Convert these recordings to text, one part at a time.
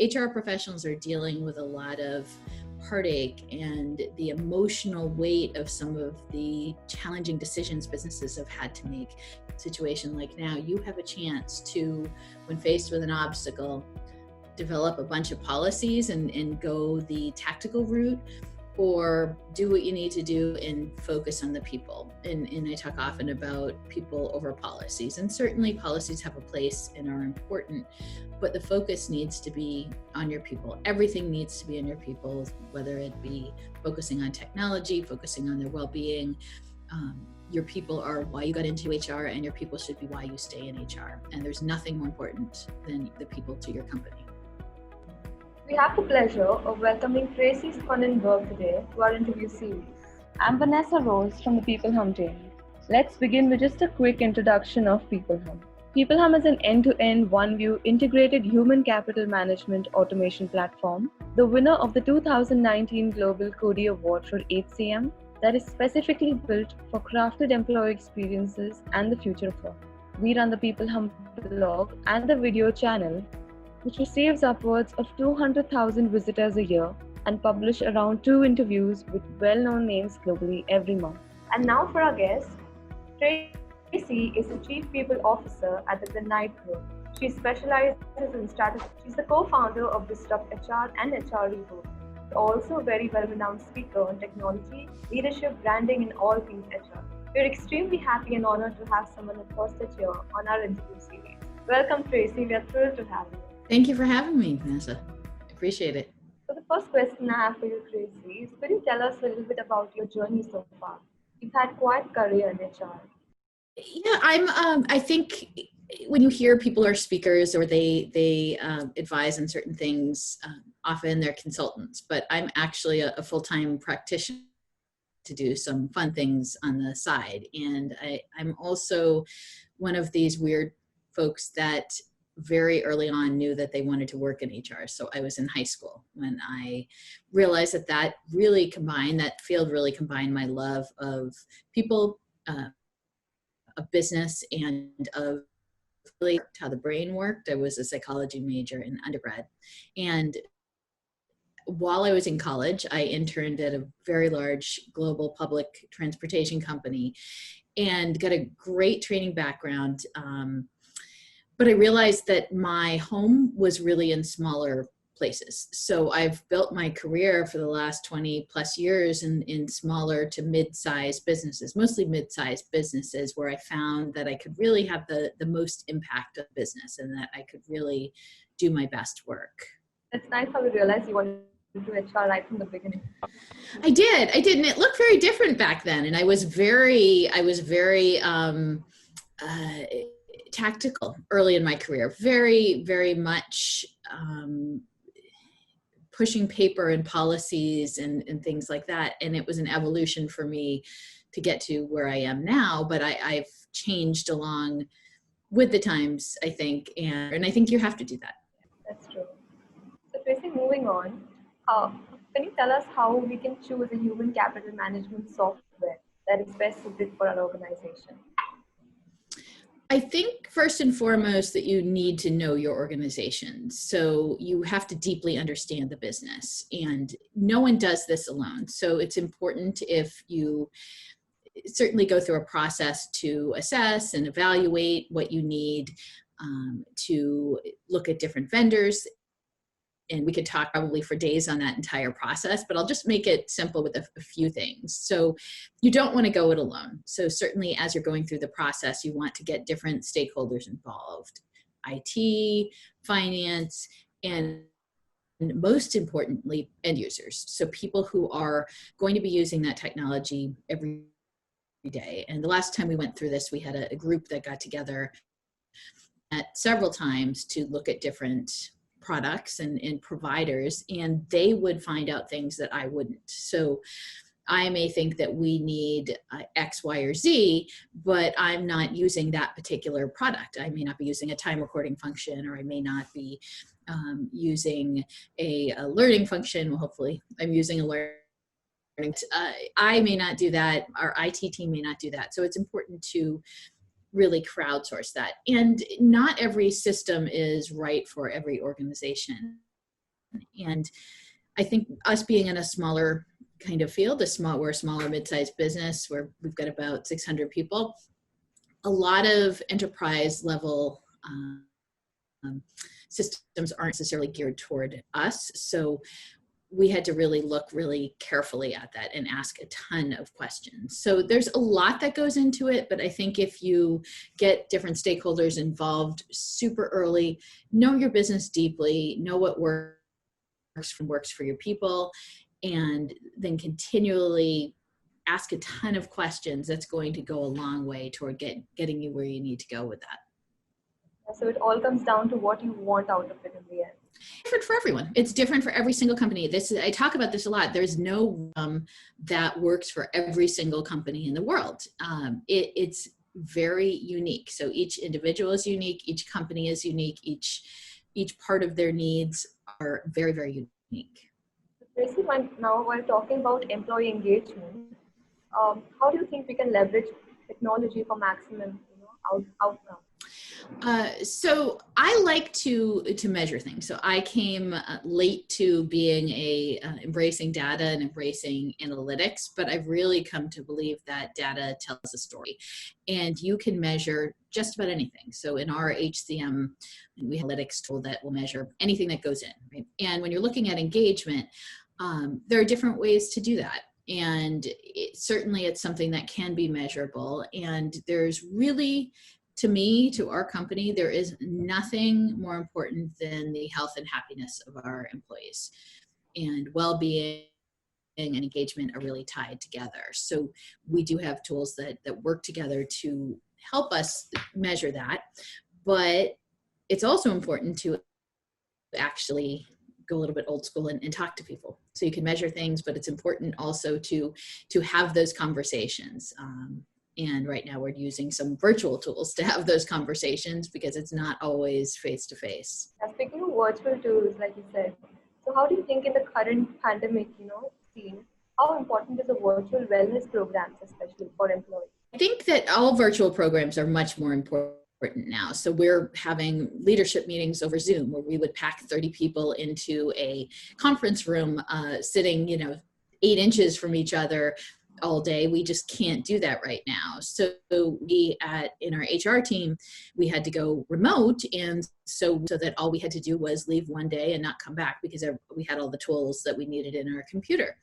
HR professionals are dealing with a lot of heartache and the emotional weight of some of the challenging decisions businesses have had to make. In a situation like now, you have a chance to, when faced with an obstacle, develop a bunch of policies and go the tactical route, or do what you need to do and focus on the people. And I talk often about people over policies, and certainly policies have a place and are important, but the focus needs to be on your people. Everything needs to be on your people, whether it be focusing on technology, focusing on their well-being. Your people are why you got into HR, and your people should be why you stay in HR. And there's nothing more important than the people to your company. We have the pleasure of welcoming Tracie Sponenberg today to our interview series. I'm Vanessa Rose from the peopleHum team. Let's begin with just a quick introduction of peopleHum. peopleHum is an end-to-end, one-view, integrated human capital management automation platform, the winner of the 2019 Global Cody Award for HCM, that is specifically built for crafted employee experiences and the future of work. We run the peopleHum blog and the video channel, which receives upwards of 200,000 visitors a year and publish around 2 interviews with well-known names globally every month. And now for our guest, Tracie is the Chief People Officer at the Knight Group. She specializes in strategy. She's the co-founder of Disrupt HR and HR Reboot. Also a very well-renowned speaker on technology, leadership, branding, and all things HR. We're extremely happy and honored to have someone at first here on our interview series. Welcome, Tracie. We are thrilled to have you. Thank you for having me, Vanessa. I appreciate it. So the first question I have for you, Tracie, is could you tell us a little bit about your journey so far? You've had quite a career in HR. Yeah, I think when you hear people are speakers or they advise on certain things, often they're consultants, but I'm actually a full-time practitioner to do some fun things on the side. And I'm also one of these weird folks that very early on knew that they wanted to work in HR. So I was in high school when I realized that that field really combined my love of people, of business, and of really how the brain worked. I was a psychology major in undergrad. And while I was in college, I interned at a very large global public transportation company and got a great training background. But I realized that my home was really in smaller places. So I've built my career for the last 20 plus years in smaller to mid-sized businesses, mostly mid-sized businesses, where I found that I could really have the most impact of business and that I could really do my best work. It's nice how you realized you wanted to do HR right from the beginning. I did, and it looked very different back then. And I was very tactical early in my career, very, very much pushing paper and policies and things like that. And it was an evolution for me to get to where I am now, but I've changed along with the times, I think, and I think you have to do that. That's true. So Tracie, moving on, can you tell us how we can choose a human capital management software that is best suited for our organization? I think first and foremost that you need to know your organization. So you have to deeply understand the business, and no one does this alone. So it's important if you certainly go through a process to assess and evaluate what you need, to look at different vendors. And we could talk probably for days on that entire process, but I'll just make it simple with a few things. So you don't want to go it alone. So certainly as you're going through the process, you want to get different stakeholders involved, IT, finance, and most importantly, end users. So people who are going to be using that technology every day. And the last time we went through this, we had a group that got together at several times to look at different products and providers, and they would find out things that I wouldn't. So I may think that we need X, Y, or Z, but I'm not using that particular product. I may not be using a time recording function, or I may not be using a learning function. Well, hopefully I'm using a learning. I may not do that. Our IT team may not do that. So it's important to really crowdsource that. And not every system is right for every organization. And I think us being in a smaller kind of field, we're a smaller mid-sized business where we've got about 600 people, a lot of enterprise level systems aren't necessarily geared toward us. So we had to really look really carefully at that and ask a ton of questions. So there's a lot that goes into it, but I think if you get different stakeholders involved super early, know your business deeply, know what works for your people, and then continually ask a ton of questions, that's going to go a long way toward getting you where you need to go with that. So it all comes down to what you want out of it in the end. Different for everyone. It's different for every single company. I talk about this a lot. There's no that works for every single company in the world. It's very unique. So each individual is unique. Each company is unique. Each part of their needs are very, very unique. Tracie, now while talking about employee engagement, how do you think we can leverage technology for maximum outcome? So I like to measure things. So I came late to being embracing data and embracing analytics, but I've really come to believe that data tells a story, and you can measure just about anything. So in our HCM, we have an analytics tool that will measure anything that goes in, right? And when you're looking at engagement, there are different ways to do that. And certainly it's something that can be measurable. And there's really, to me, to our company, there is nothing more important than the health and happiness of our employees. And well-being and engagement are really tied together. So we do have tools that work together to help us measure that. But it's also important to actually go a little bit old school and talk to people. So you can measure things, but it's important also to have those conversations. And right now we're using some virtual tools to have those conversations because it's not always face-to-face. Speaking of virtual tools, like you said, so how do you think in the current pandemic, scene, how important is a virtual wellness programs, especially for employees? I think that all virtual programs are much more important now. So we're having leadership meetings over Zoom where we would pack 30 people into a conference room, sitting, 8 inches from each other all day. We just can't do that right now. So in our HR team, we had to go remote. And so that all we had to do was leave one day and not come back because we had all the tools that we needed in our computer.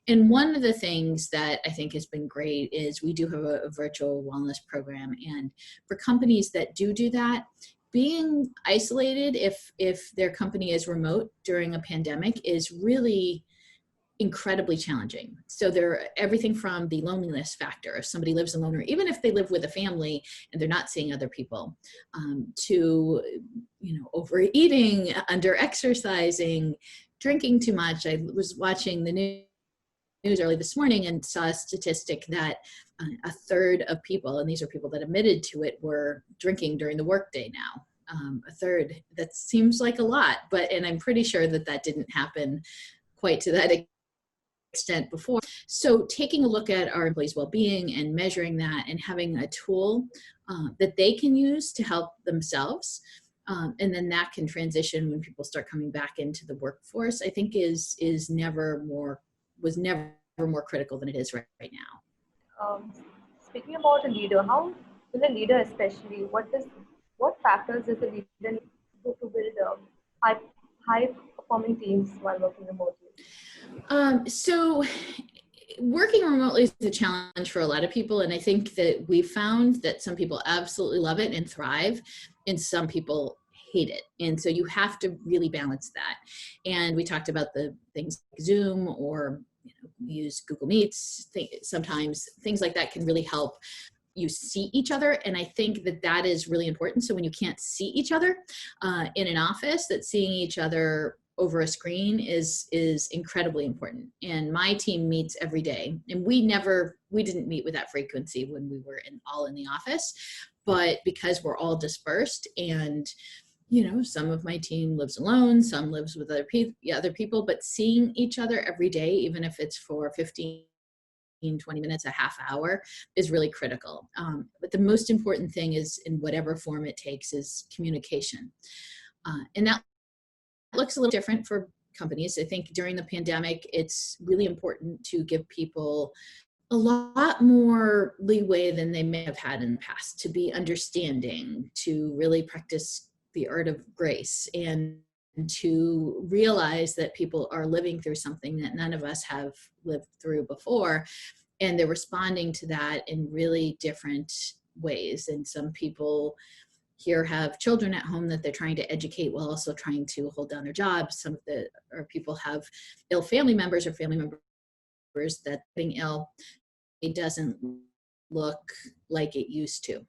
And one of the things that I think has been great is we do have a virtual wellness program. And for companies that do that, being isolated if their company is remote during a pandemic is really incredibly challenging. So everything from the loneliness factor, if somebody lives alone, or even if they live with a family and they're not seeing other people, to overeating, under exercising, drinking too much. I was watching the news early this morning and saw a statistic that a third of people, and these are people that admitted to it, were drinking during the workday now. A third. That seems like a lot, and I'm pretty sure that didn't happen quite to that extent before. So taking a look at our employees' well-being and measuring that and having a tool that they can use to help themselves, and then that can transition when people start coming back into the workforce, I think was never more critical than it is right now. Speaking about a leader, how will a leader especially, what factors does a leader need to build high performing teams while working remotely? So working remotely is a challenge for a lot of people. And I think that we found that some people absolutely love it and thrive, and some people hate it. And so you have to really balance that. And we talked about the things like Zoom, or we use Google Meets. Sometimes things like that can really help you see each other. And I think that is really important. So when you can't see each other in an office, that seeing each other over a screen is incredibly important. And my team meets every day, and we didn't meet with that frequency when we were all in the office, but because we're all dispersed, and some of my team lives alone, some lives with other people, but seeing each other every day, even if it's for 15, 20 minutes, a half hour, is really critical. But the most important thing is, in whatever form it takes, is communication. And that looks a little different for companies. I think during the pandemic, it's really important to give people a lot more leeway than they may have had in the past, to be understanding, to really practice the art of grace, and to realize that people are living through something that none of us have lived through before. And they're responding to that in really different ways. And some people here have children at home that they're trying to educate while also trying to hold down their jobs. Some of the or people have ill family members or family members that being ill, it doesn't look like it used to.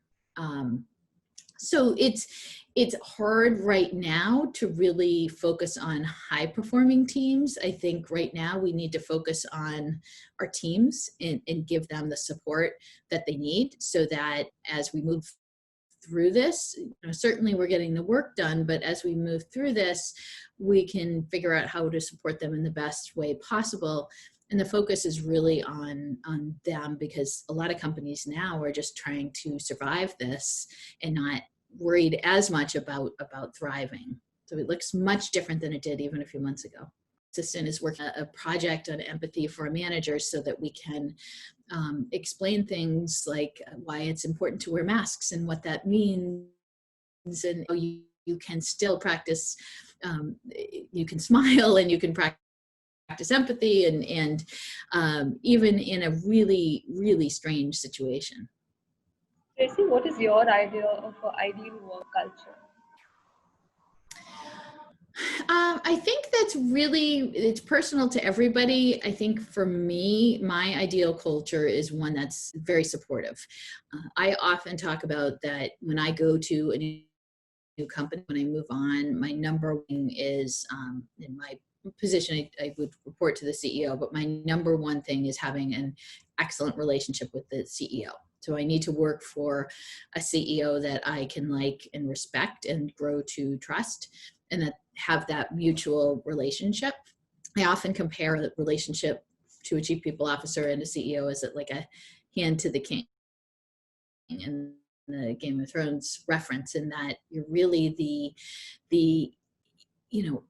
So it's hard right now to really focus on high performing teams. I think right now we need to focus on our teams and give them the support that they need, so that as we move through this, certainly we're getting the work done, but as we move through this, we can figure out how to support them in the best way possible. And the focus is really on them, because a lot of companies now are just trying to survive this and not worried as much about thriving. So it looks much different than it did even a few months ago. Assistant is working a project on empathy for managers so that we can explain things like why it's important to wear masks and what that means, and how you can still practice, you can smile and you can practice empathy, and even in a really, really strange situation. Tracie, what is your idea of an ideal work culture? I think it's personal to everybody. I think for me, my ideal culture is one that's very supportive. I often talk about that when I go to a new company, when I move on, my number one is, in my position, I would report to the CEO, but my number one thing is having an excellent relationship with the CEO. So I need to work for a CEO that I can like and respect and grow to trust, and that have that mutual relationship. I often compare the relationship to a chief people officer and a CEO as like a hand to the king in the Game of Thrones reference, in that you're really the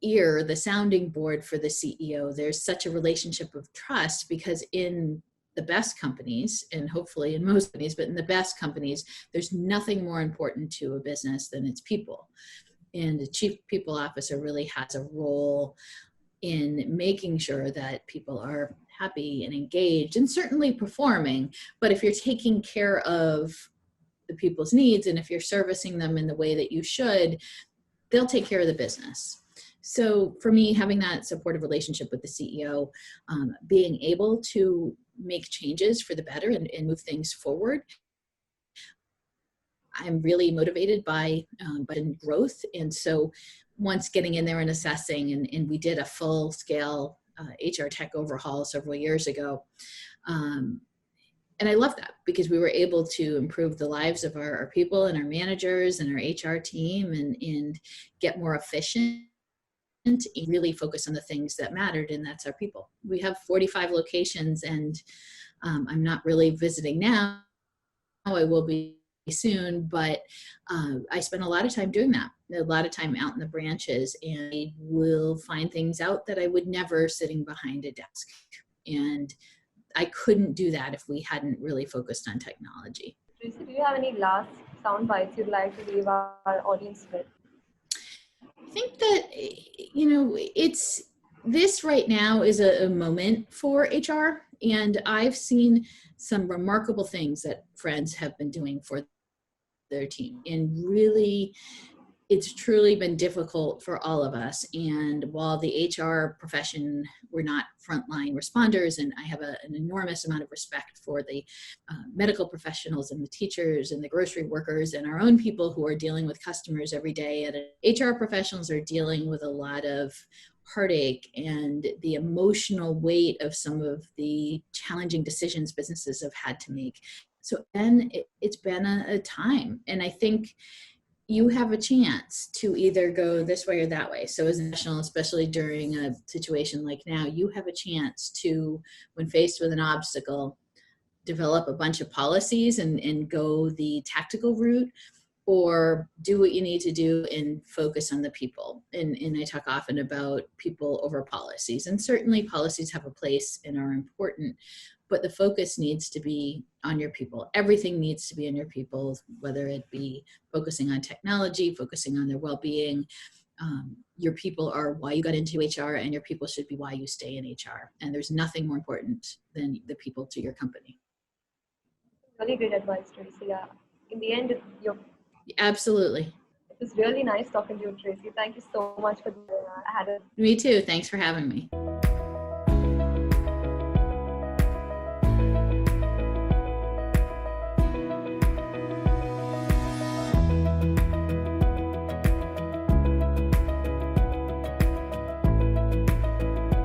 ear, the sounding board for the CEO. There's such a relationship of trust, because in the best companies, and hopefully in most companies, but in the best companies, there's nothing more important to a business than its people. And the chief people officer really has a role in making sure that people are happy and engaged and certainly performing. But if you're taking care of the people's needs, and if you're servicing them in the way that you should, they'll take care of the business. So for me, having that supportive relationship with the CEO, being able to make changes for the better and move things forward, I'm really motivated by growth. And so once getting in there and assessing, and we did a full scale HR tech overhaul several years ago. And I love that, because we were able to improve the lives of our people and our managers and our HR team, and get more efficient and really focus on the things that mattered, and that's our people. We have 45 locations, and I'm not really visiting now. I will be soon, but I spend a lot of time doing that, a lot of time out in the branches, and I will find things out that I would never sitting behind a desk. And I couldn't do that if we hadn't really focused on technology. Tracie, do you have any last sound bites you'd like to leave our audience with? I think that, this right now is a moment for HR, and I've seen some remarkable things that friends have been doing for their team, and really, it's truly been difficult for all of us. And while the HR profession, we're not frontline responders, and I have an enormous amount of respect for the medical professionals and the teachers and the grocery workers and our own people who are dealing with customers every day. And HR professionals are dealing with a lot of heartache and the emotional weight of some of the challenging decisions businesses have had to make. So then it's been a time, and I think you have a chance to either go this way or that way. So as a professional, especially during a situation like now, you have a chance to, when faced with an obstacle, develop a bunch of policies and go the tactical route, or do what you need to do and focus on the people. And I talk often about people over policies, and certainly policies have a place and are important, but the focus needs to be on your people. Everything needs to be on your people, whether it be focusing on technology, focusing on their well-being. Your people are why you got into HR, and your people should be why you stay in HR. And there's nothing more important than the people to your company. Really great advice, Tracie. Yeah. In the end, Absolutely. it was really nice talking to you, Tracie. Thank you so much for that. I had a Me too. Thanks for having me.